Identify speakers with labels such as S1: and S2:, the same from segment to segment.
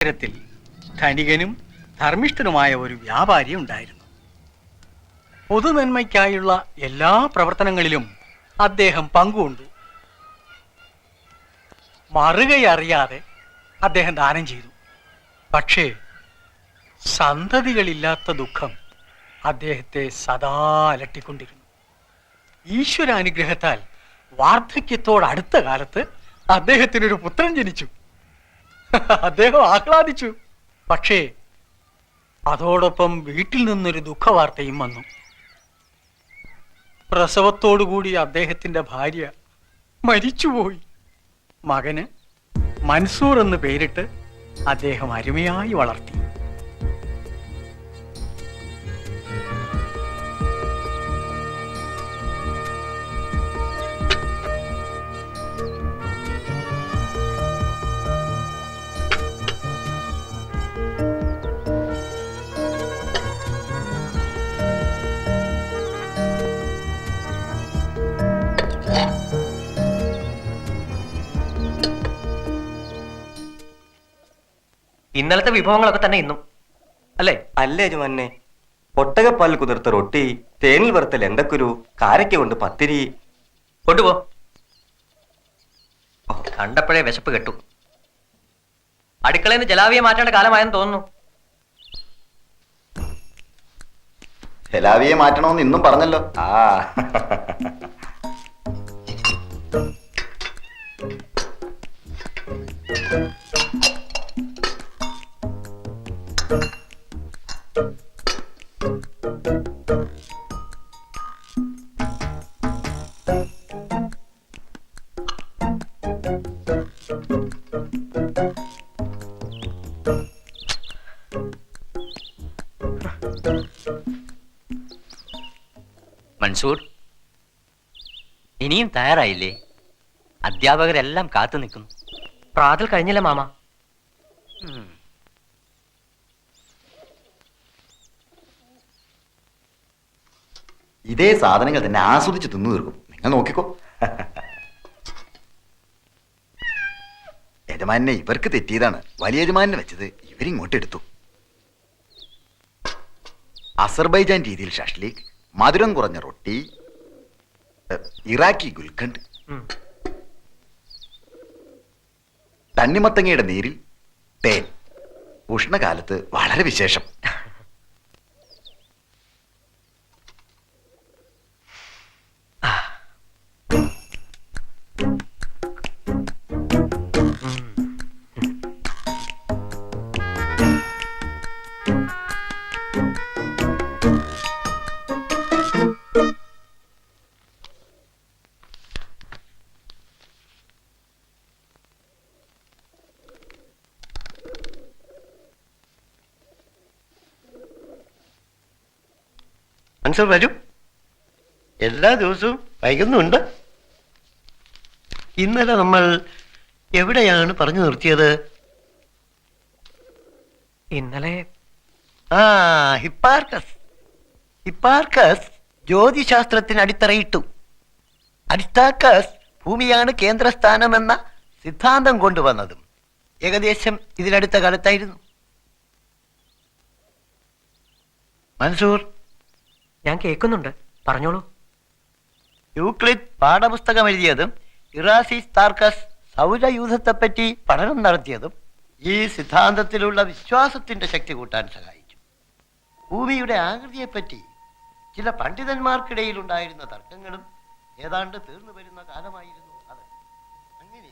S1: നഗരത്തിൽ ധനികനും ധർമ്മിഷ്ഠനുമായ ഒരു വ്യാപാരി ഉണ്ടായിരുന്നു. പൊതുനന്മയ്ക്കായുള്ള എല്ലാ പ്രവർത്തനങ്ങളിലും അദ്ദേഹം പങ്കുകൊണ്ടു. മറുകയറിയാതെ അദ്ദേഹം ദാനം ചെയ്തു. പക്ഷേ സന്തതികളില്ലാത്ത ദുഃഖം അദ്ദേഹത്തെ സദാ അലട്ടിക്കൊണ്ടിരുന്നു. ഈശ്വരാനുഗ്രഹത്താൽ വാർദ്ധക്യത്തോടടുത്ത കാലത്ത് അദ്ദേഹത്തിനൊരു പുത്രൻ ജനിച്ചു. അദ്ദേഹം ആഹ്ലാദിച്ചു. പക്ഷേ അതോടൊപ്പം വീട്ടിൽ നിന്നൊരു ദുഃഖവാർത്തയും വന്നു. പ്രസവത്തോടുകൂടി അദ്ദേഹത്തിന്റെ ഭാര്യ മരിച്ചുപോയി. മകന് മൻസൂർ എന്ന് പേരിട്ട് അദ്ദേഹം അരുമയായി വളർത്തി.
S2: ഇന്നലത്തെ വിഭവങ്ങളൊക്കെ തന്നെ ഇന്നും അല്ലേ?
S3: അല്ലേ യജമാനെ, ഒട്ടകപ്പാൽ കുതിർത്ത റൊട്ടി, തേനിൽ വറുത്ത ലെന്തക്കുരു, കാരയ്ക്ക കൊണ്ട് പത്തിരി.
S2: കൊണ്ടുപോ. കണ്ടപ്പോഴേ വിശപ്പ് കെട്ടു. അടുക്കളയിൽ നിന്ന് ജലാവിയെ മാറ്റേണ്ട കാലമായെന്ന് തോന്നുന്നു.
S3: ജലാവിയെ മാറ്റണമെന്ന് ഇന്നും പറഞ്ഞല്ലോ.
S2: മൻസൂർ, ഇനിയും തയ്യാറായില്ലേ? അധ്യാപകരെല്ലാം കാത്തു നിൽക്കുന്നു. പ്രാതൽ കഴിഞ്ഞില്ല മാമ.
S3: ഇതേ സാധനങ്ങൾ തന്നെ ആസ്വദിച്ച് തിന്നു തീർക്കും. നിങ്ങൾ നോക്കിക്കോ. യജമാനെ ഇവർക്ക് തെറ്റിയതാണ്. വലിയ യജമാനെ വെച്ചത് ഇവരിങ്ങോട്ട് എടുത്തു. അസർബൈജാൻ രീതിയിൽ ഷഷ്ലീഖ്, മധുരം കുറഞ്ഞ റൊട്ടി, ഇറാഖി ഗുൽഖണ്ഡ്, തണ്ണിമത്തങ്ങയുടെ നീരിൽ തേൻ. ഉഷ്ണകാലത്ത് വളരെ വിശേഷം.
S4: മൻസൂർ വരൂ. എല്ലാ ദിവസവും വൈകുന്നുണ്ട്. ഇന്നലെ നമ്മൾ എവിടെയാണ് പറഞ്ഞു നിർത്തിയത്?
S2: ഇന്നലെ
S4: ഹിപ്പാർക്കസ്. ഹിപ്പാർക്കസ് ജ്യോതിശാസ്ത്രത്തിന് അടിത്തറയിട്ടു. അരിസ്റ്റാക്കസ് ഭൂമിയാണ് കേന്ദ്രസ്ഥാനമെന്ന സിദ്ധാന്തം കൊണ്ടുവന്നതും ഏകദേശം ഇതിനടുത്ത കാലത്തായിരുന്നു. മൻസൂർ,
S2: ഞാൻ കേൾക്കുന്നുണ്ട്, പറഞ്ഞോളൂ.
S4: യൂക്ലിഡ് പാഠപുസ്തകം എഴുതിയതും ഇറാസിസ്താർക്കസ് സൗരയൂഥത്തെപ്പറ്റി പഠനം നടത്തിയതും ഈ സിദ്ധാന്തത്തിലുള്ള വിശ്വാസത്തിന്റെ ശക്തി കൂട്ടാൻ സഹായിച്ചു. ഭൂമിയുടെ ആകൃതിയെപ്പറ്റി ചില പണ്ഡിതന്മാർക്കിടയിൽ ഉണ്ടായിരുന്ന തർക്കങ്ങളും ഏതാണ്ട് തീർന്നു വരുന്ന കാലമായിരുന്നു അത്. അങ്ങനെ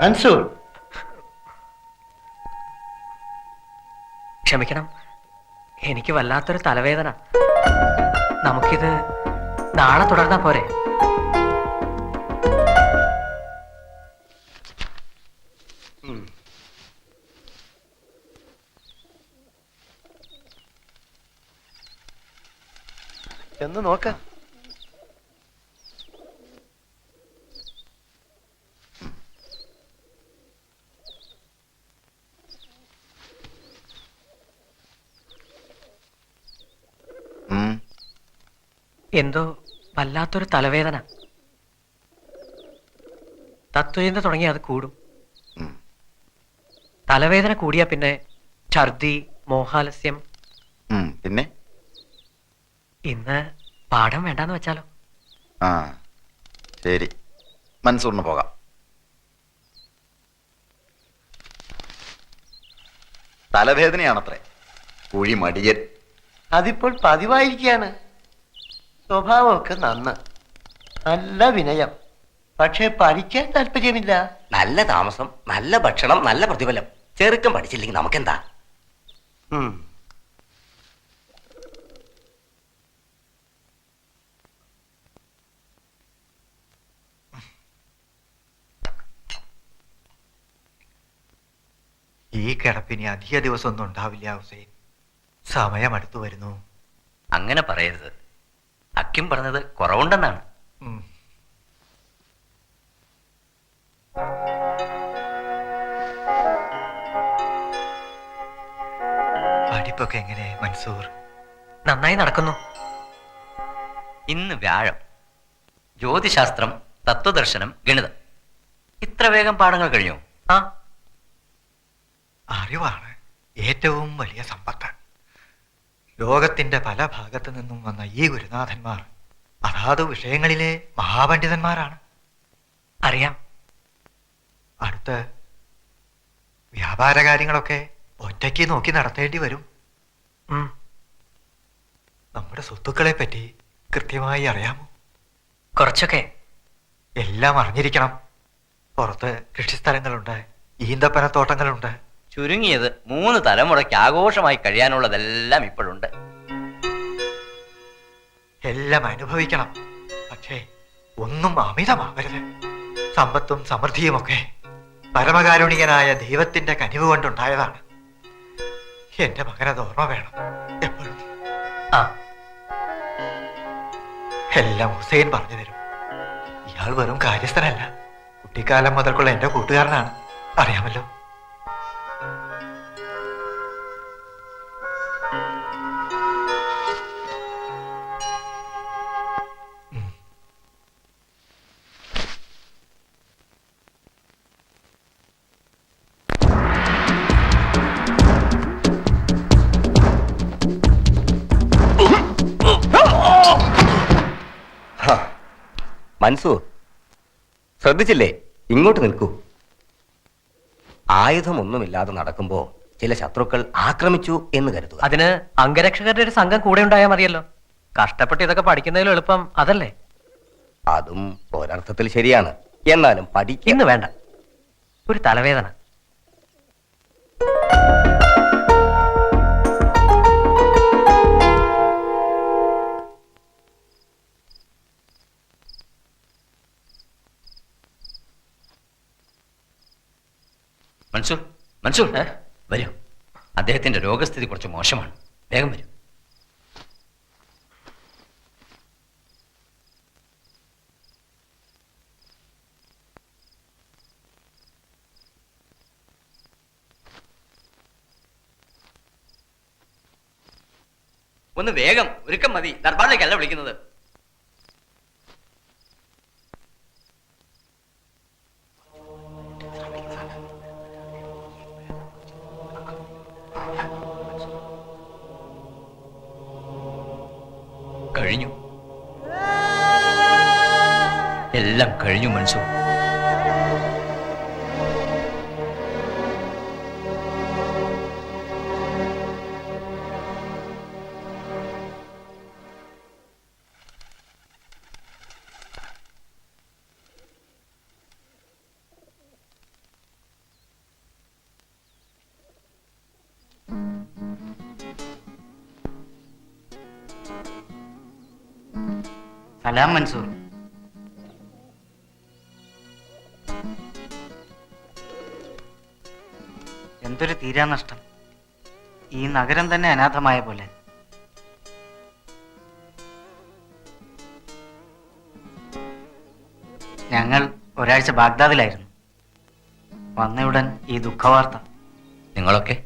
S4: മൻസൂർ,
S2: ക്ഷമിക്കണം, എനിക്ക് വല്ലാത്തൊരു തലവേദന. നമുക്കിത് നാളെ തുടർന്നാ പോരെ?
S4: എന്ന് നോക്കാം.
S5: എന്തോ വല്ലാത്തൊരു തലവേദന. തത്വചിന്ത തുടങ്ങി അത് കൂടും.
S6: ഉം.
S5: തലവേദന കൂടിയാ പിന്നെ ഛർദി, മോഹാലസ്യം.
S6: പിന്നെ
S5: ഇന്ന് പാഠം വേണ്ടാന്ന് വെച്ചാലോ?
S6: ആ ശരി, മൻസൂറിന് പോകാം. തലവേദനയാണത്രേ, കുഴി മടിയൻ.
S4: അതിപ്പോൾ പതിവായിരിക്കുകയാണ്. സ്വഭാവമൊക്കെ നന്ന്, നല്ല വിനയം, പക്ഷെ പഠിക്കാൻ താല്പര്യമില്ല.
S7: നല്ല താമസം, നല്ല ഭക്ഷണം, നല്ല പ്രതിഫലം. ചെറുക്കം പഠിച്ചില്ലെങ്കിൽ നമുക്കെന്താ?
S4: ഉം.
S8: ഈ കിടപ്പിനി അധിക ദിവസമൊന്നും ഉണ്ടാവില്ല ഹുസൈൻ. സമയം അടുത്തു വരുന്നു.
S2: അങ്ങനെ പറയരുത്. ഹക്കീം പറഞ്ഞത് കുറവുണ്ടെന്നാണ്.
S8: ഉം. പഠിപ്പൊക്കെ എങ്ങനെ മൻസൂർ?
S5: നന്നായി നടക്കുന്നു.
S2: ഇന്ന് വ്യാഴം. ജ്യോതിശാസ്ത്രം, തത്വദർശനം, ഗണിതം. ഇത്ര വേഗം പാഠങ്ങൾ കഴിഞ്ഞു?
S5: ആ,
S8: അറിവാണ് ഏറ്റവും വലിയ സമ്പത്ത്. ലോകത്തിന്റെ പല ഭാഗത്തു നിന്നും വന്ന ഈ ഗുരുനാഥന്മാർ അതാത് വിഷയങ്ങളിലെ മഹാപണ്ഡിതന്മാരാണ്.
S5: അറിയാം.
S8: അടുത്ത് വ്യാപാര കാര്യങ്ങളൊക്കെ ഒറ്റയ്ക്ക് നോക്കി നടത്തേണ്ടി വരും.
S5: ഉം.
S8: നമ്മുടെ സ്വത്തുക്കളെ പറ്റി കൃത്യമായി അറിയാമോ?
S5: കുറച്ചൊക്കെ.
S8: എല്ലാം അറിഞ്ഞിരിക്കണം. പുറത്ത് കൃഷിസ്ഥലങ്ങളുണ്ട്, ഈന്തപ്പനത്തോട്ടങ്ങളുണ്ട്.
S2: ചുരുങ്ങിയത് 3 തലമുറയ്ക്ക് ആഘോഷമായി കഴിയാനുള്ളതെല്ലാം ഇപ്പോഴുണ്ട്.
S8: എല്ലാം അനുഭവിക്കണം, പക്ഷേ ഒന്നും അമിതമാവരുത്. സമ്പത്തും സമൃദ്ധിയുമൊക്കെ പരമകാരുണികനായ ദൈവത്തിന്റെ കനിവ് കൊണ്ടുണ്ടായതാണ്. എന്റെ മകനത് ഓർമ്മ വേണം എപ്പോഴും.
S5: ആ,
S8: എല്ലാം ഹുസൈൻ പറഞ്ഞു തരും. ഇയാൾ വെറും കാര്യസ്ഥനല്ല, കുട്ടിക്കാലം മുതൽക്കുള്ള എന്റെ കൂട്ടുകാരനാണ്. അറിയാമല്ലോ.
S7: മൻസൂർ, ശ്രദ്ധിച്ചില്ലേ? ഇങ്ങോട്ട് നിൽക്കൂ. ആയുധമൊന്നുമില്ലാതെ നടക്കുമ്പോ ചില ശത്രുക്കൾ ആക്രമിച്ചു എന്ന് കരുതുക.
S5: അതിന് അംഗരക്ഷകരുടെ ഒരു സംഘം കൂടെ ഉണ്ടായാൽ മതിയല്ലോ. കഷ്ടപ്പെട്ട് ഇതൊക്കെ പഠിക്കുന്നതിലും എളുപ്പം അതല്ലേ?
S7: അതും ഒരർത്ഥത്തിൽ ശരിയാണ്. എന്നാലും
S5: ഇന്ന് വേണ്ട, ഒരു തലവേദന.
S2: മൻസൂർ, മൻസൂർ, വരൂ. അദ്ദേഹത്തിന്റെ രോഗസ്ഥിതി കുറച്ച് മോശമാണ്. വേഗം വരൂ. ഒന്ന് വേഗം, ഒരുക്കം മതി. ദർബാറിലേക്കല്ല വിളിക്കുന്നത്. കഴിഞ്ഞു, എല്ലാം കഴിഞ്ഞു മൻസൂർ.
S9: സലാം മൻസൂർ. എന്തൊരു തീരാനഷ്ടം. ഈ നഗരം തന്നെ അനാഥമായ പോലെ. ഞങ്ങൾ ഒരാഴ്ച ബാഗ്ദാദിലായിരുന്നു. വന്നയുടൻ ഈ ദുഃഖവാർത്ത.
S2: നിങ്ങളൊക്കെ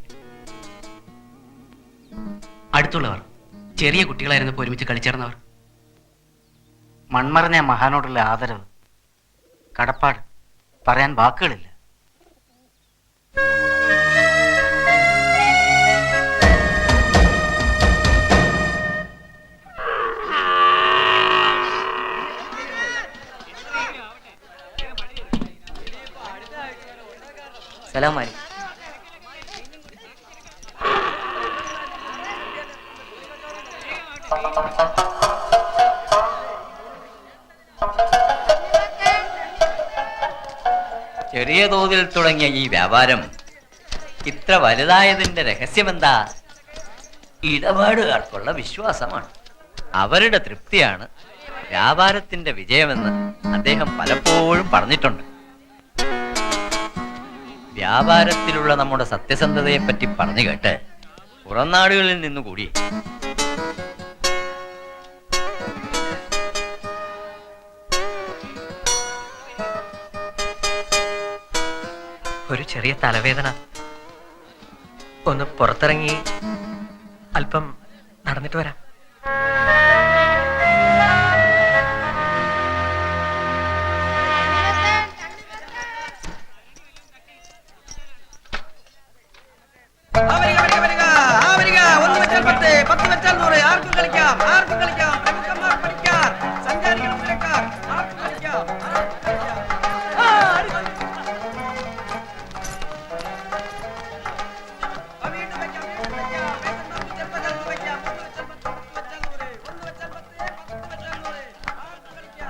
S5: അടുത്തുള്ളവർ, ചെറിയ കുട്ടികളായിരുന്നപ്പോൾ ഒരുമിച്ച് കളിച്ചേർന്നവർ.
S9: മൺമറഞ്ഞ മഹാനോടുള്ള ആദരവ്, കടപ്പാട് പറയാൻ വാക്കുകളില്ല.
S2: സലാം അലൈക്കും. ചെറിയ തോതിൽ തുടങ്ങിയ ഈ വ്യാപാരം ഇത്ര വലുതായതിന്റെ രഹസ്യമെന്താ? ഇടപാടുകാർക്കുള്ള വിശ്വാസമാണ്. അവരുടെ തൃപ്തിയാണ് വ്യാപാരത്തിന്റെ വിജയമെന്ന് അദ്ദേഹം പലപ്പോഴും പറഞ്ഞിട്ടുണ്ട്. വ്യാപാരത്തിലുള്ള നമ്മുടെ സത്യസന്ധതയെ പറ്റി പറഞ്ഞു കേട്ട് പുറം നാടുകളിൽ നിന്നുകൂടി
S5: ഒരു ചെറിയ തലവേദന. ഒന്ന് പുറത്തിറങ്ങി അല്പം നടന്നിട്ട് വരാം.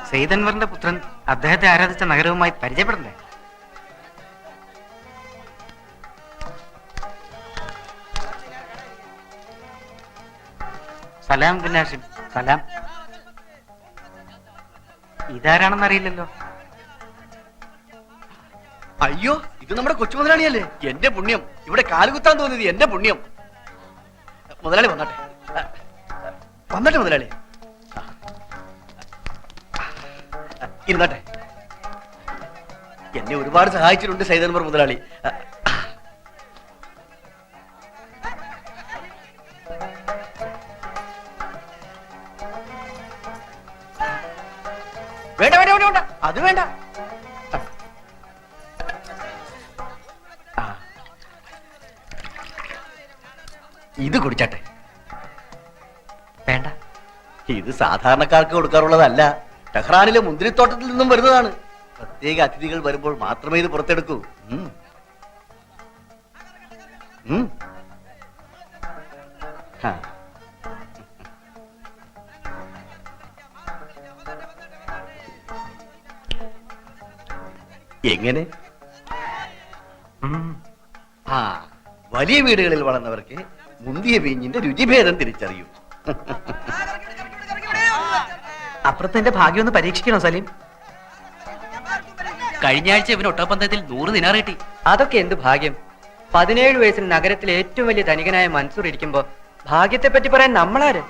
S9: സെയ്തൻവറിന്റെ പുത്രൻ അദ്ദേഹത്തെ ആരാധിച്ച നഗരവുമായി പരിചയപ്പെടണ്ടേ? സലാം ബിൻ ഹാഷിം. സലാം. ഇതാരാണെന്നറിയില്ലല്ലോ.
S4: അയ്യോ, ഇത് നമ്മുടെ കൊച്ചു മുതലാളിയല്ലേ? എന്റെ പുണ്യം, ഇവിടെ കാലുകുത്താൻ തോന്നിയത് എന്റെ പുണ്യം. മുതലാളി വന്നാട്ടെ, വന്നട്ടെ മുതലാളി. ഇരുന്നാട്ടെ. എന്നെ ഒരുപാട് സഹായിച്ചിട്ടുണ്ട് സൈദൻവർ മുതലാളി. വേണ്ട വേണ്ട വേണ്ട വേണ്ട, അത് വേണ്ട. ഇത് കുടിച്ചാട്ടെ.
S5: വേണ്ട,
S4: ഇത് സാധാരണക്കാർക്ക് കൊടുക്കാറുള്ളതല്ല. ടെഹ്റാനിലെ മുന്തിരിത്തോട്ടത്തിൽ നിന്നും വരുന്നതാണ്. പ്രത്യേക അതിഥികൾ വരുമ്പോൾ മാത്രമേ ഇത് പുറത്തെടുക്കൂ. എങ്ങനെ? വലിയ വീടുകളിൽ വളർന്നവർക്ക് മുന്തിയ വീഞ്ഞിന്റെ രുചിഭേദം തിരിച്ചറിയൂ.
S5: അപ്പുറത്ത് എന്റെ ഭാഗ്യം ഒന്ന് പരീക്ഷിക്കണോ സലീം?
S2: കഴിഞ്ഞ ആഴ്ച ഇവന് ഒട്ടപ്പന്തയത്തിൽ 100 ദിനാർ കിട്ടി.
S5: അതൊക്കെ എന്ത് ഭാഗ്യം. 17 വയസ്സിൽ നഗരത്തിലെ ഏറ്റവും വലിയ ധനികനായ മൻസൂർ ഇരിക്കുമ്പോ ഭാഗ്യത്തെ പറ്റി പറയാൻ നമ്മളാര്?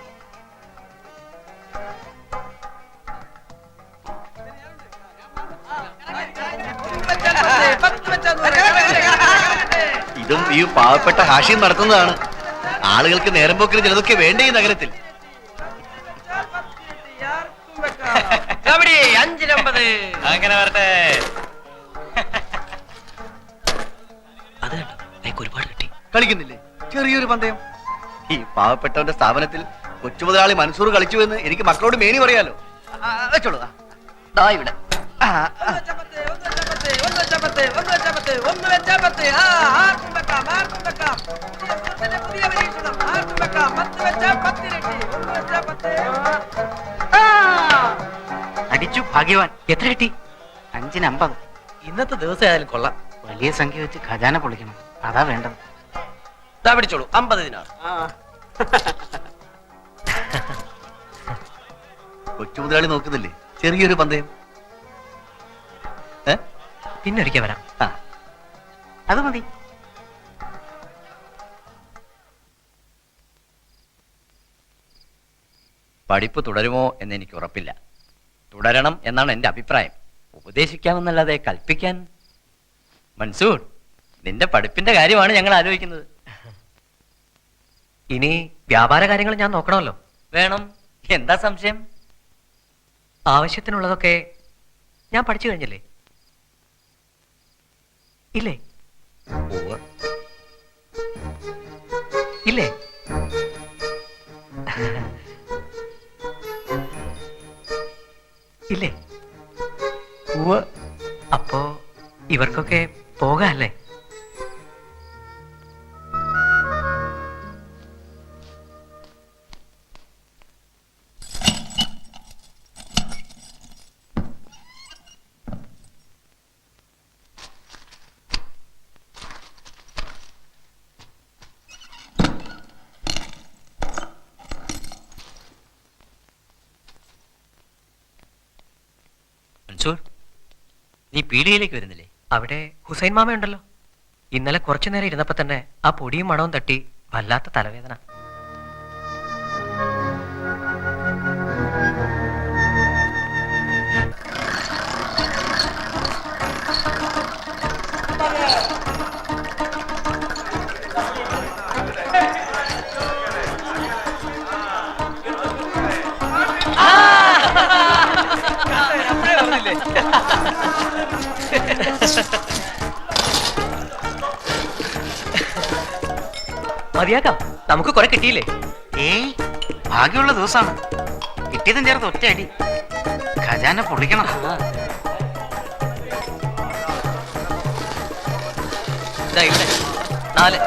S4: ഇതും ഈ പാവപ്പെട്ട ഹാഷ്യം നടത്തുന്നതാണ്. ആളുകൾക്ക് നേരം പോക്കിന് ചിലതൊക്കെ വേണ്ടേ ഈ നഗരത്തിൽ.
S5: 550.
S2: അങ്ങനെ വരട്ടെ.
S5: അത് കണ്ടോ, ഒരുപാട് കിട്ടി.
S4: കളിക്കുന്നില്ലേ ചെറിയൊരു പന്തയം? ഈ പാവപ്പെട്ടവന്റെ സ്ഥാപനത്തിൽ കൊച്ചു മുതലാളി മൻസൂർ കളിച്ചു എന്ന് എനിക്ക് മക്കളോട് മേനി പറയാലോ. വെച്ചോളൂ. ദാ ഇവിടെ.
S9: അടിച്ചു, ഭാഗ്യവാൻ.
S5: എത്ര കിട്ടി?
S9: 5-ന് 50.
S5: ഇന്നത്തെ ദിവസം ആയാലും കൊള്ളാം.
S9: വലിയ സംഖ്യ വെച്ച് ഖജാന പൊളിക്കണം. അതാ വേണ്ടത്.
S4: ദാ പിടിച്ചോളൂ, 50 ദിനാർ. കൊച്ചു മുതലാളി നോക്കുന്നില്ലേ ചെറിയൊരു പന്തയം?
S5: പിന്നെ ഒരിക്കൽ വരാം.
S9: അത് മതി.
S2: പഠിപ്പ് തുടരുമോ എന്ന് എനിക്ക് ഉറപ്പില്ല. തുടരണം എന്നാണ് എന്റെ അഭിപ്രായം. ഉപദേശിക്കാമെന്നല്ലാതെ കൽപ്പിക്കാൻ. മൻസൂർ, നിന്റെ പഠിപ്പിന്റെ കാര്യമാണ് ഞങ്ങൾ ആലോചിക്കുന്നത്.
S5: ഇനി വ്യാപാര കാര്യങ്ങൾ ഞാൻ നോക്കണമല്ലോ.
S2: വേണം. എന്താ സംശയം?
S5: ആവശ്യത്തിനുള്ളതൊക്കെ ഞാൻ പഠിച്ചു കഴിഞ്ഞില്ലേ? ഇല്ലേ? ഇല്ലേ? ഇല്ലേ? അപ്പോ ഇവർക്കൊക്കെ പോകാല്ലേ?
S2: മൻസൂർ, നീ പീടികയിലേക്ക് വരുന്നില്ലേ?
S5: അവിടെ ഹുസൈൻ മാമയുണ്ടല്ലോ. ഇന്നലെ കുറച്ചു നേരം ഇരുന്നപ്പോ തന്നെ ആ പൊടിയും മണവും തട്ടി വല്ലാത്ത തലവേദന. മതിയാക്കാം, നമുക്ക് കുറെ കിട്ടിയില്ലേ?
S9: ഏയ്, ഭാഗ്യമുള്ള ദിവസമാണ്. കിട്ടിയതും ചേർത്ത് ഒറ്റ അടി. ഖജാന പൊളിക്കണം.
S5: ഇതാ ഇവിടെ 4.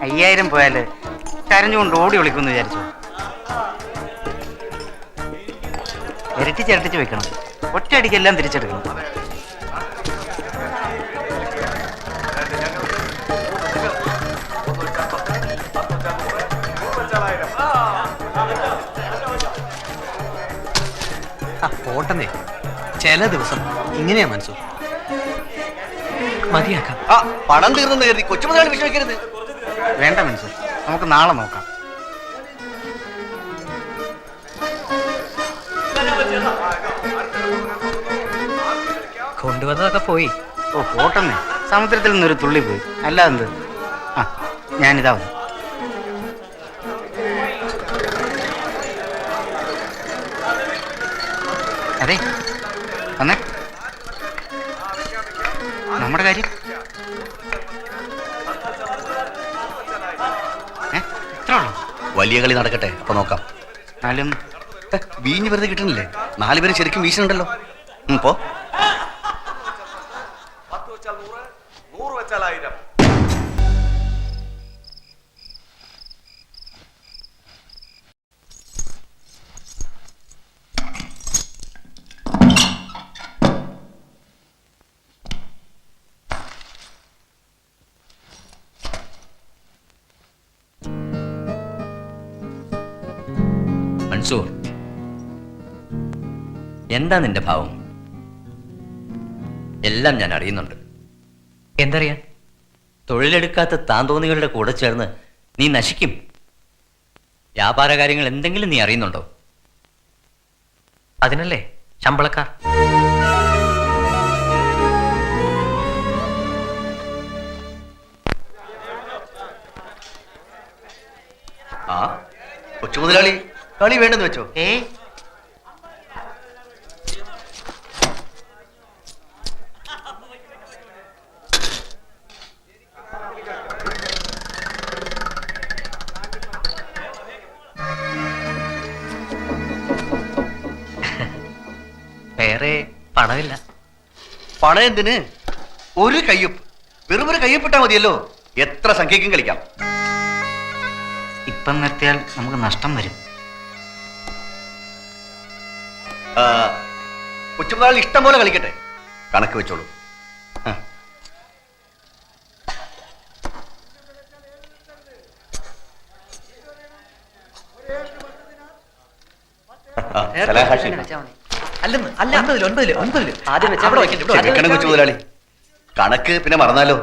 S9: അയ്യായിരം പോയാല് കരഞ്ഞുകൊണ്ട് ഓടി വിളിക്കുമെന്ന് വിചാരിച്ചു. ഇരട്ടിച്ചിരട്ടിച്ച് വെക്കണം. ഒറ്റയടിക്കെല്ലാം തിരിച്ചെടുക്കണം.
S5: പോട്ടെന്നേ, ചില ദിവസം ഇങ്ങനെയാ മനസ്സു. മതിയാക്കാം.
S4: ആ പണം തീർന്നെന്ന് കരുതി കൊച്ചു മുതലാളി വിഷമിക്കരുത്.
S9: വേണ്ട മനസ്സ്, നമുക്ക് നാളെ നോക്കാം.
S5: കൊണ്ടുവന്നതൊക്കെ പോയി.
S9: ഓ പോട്ടെന്നേ, സമുദ്രത്തിൽ നിന്നൊരു തുള്ളി പോയി. അല്ലാതെന്ത്? ആ ഞാനിതാ വന്നു. അതെ വന്നേ. നമ്മുടെ കാര്യം ഇത്ര ഉള്ളൂ.
S4: വലിയ കളി നടക്കട്ടെ, അപ്പൊ നോക്കാം.
S9: എന്നാലും
S4: വീഞ്ഞ് വെറുതെ കിട്ടണില്ലേ? 4 പേര് ശരിക്കും വീശുന്നുണ്ടല്ലോ. പോ.
S2: മൻസൂർ, എന്താ നിന്റെ ഭാവം? എല്ലാം ഞാൻ അറിയുന്നുണ്ട്.
S5: എന്തറിയാൻ?
S2: തൊഴിലെടുക്കാത്ത താന്തോന്നികളുടെ കൂടെ ചേർന്ന് നീ നശിക്കും. വ്യാപാര കാര്യങ്ങൾ എന്തെങ്കിലും നീ അറിയുന്നുണ്ടോ?
S5: അതിനല്ലേ ശമ്പളക്കാർ.
S4: ആ കൊച്ചു മുതലാളി കളി വേണ്ടെന്ന് വെച്ചോ?
S5: വേറെ പണമില്ല.
S4: പണം എന്തിന്? ഒരു കയ്യൊപ്പ്, വെറും ഒരു കയ്യൊപ്പിട്ടാ മതിയല്ലോ. എത്ര സംഖ്യക്കും കളിക്കാം.
S9: ഇപ്പം നിർത്തിയാൽ നമുക്ക് നഷ്ടം വരും.
S4: കൊച്ചുമുതലാളി ഇഷ്ടം പോലെ കളിക്കട്ടെ, കണക്ക് വെച്ചോളൂ.
S5: നേരത്തെ
S3: സലാം ഹാഷി.
S5: തന്നെ വെച്ചാ മതി.
S4: അല്ലെന്ന് അല്ല ഒൻപതില്
S5: ആദ്യം വെച്ചാ
S4: അവിടെ
S5: മതി.
S4: വെക്കണ്ട, ഇവിടെ വെക്കണം
S5: വെച്ചാ
S4: കൊച്ചു
S5: മതി.
S4: മുതലാളി. കണക്ക് പിന്നെ മറന്നാലോ?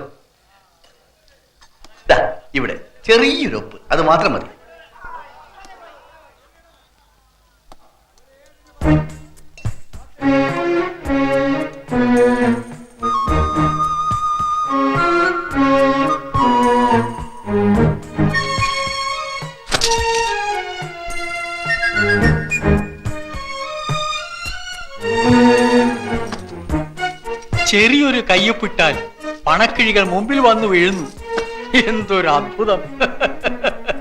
S4: ദാ, ഇവിടെ ചെറിയൊരു ഒപ്പ്, അത് മാത്രം മതി.
S1: ചെറിയൊരു കയ്യൊപ്പിട്ടാൽ പണക്കിഴികൾ മുമ്പിൽ വന്നു വീഴുന്നു. എന്തൊരു അത്ഭുതം!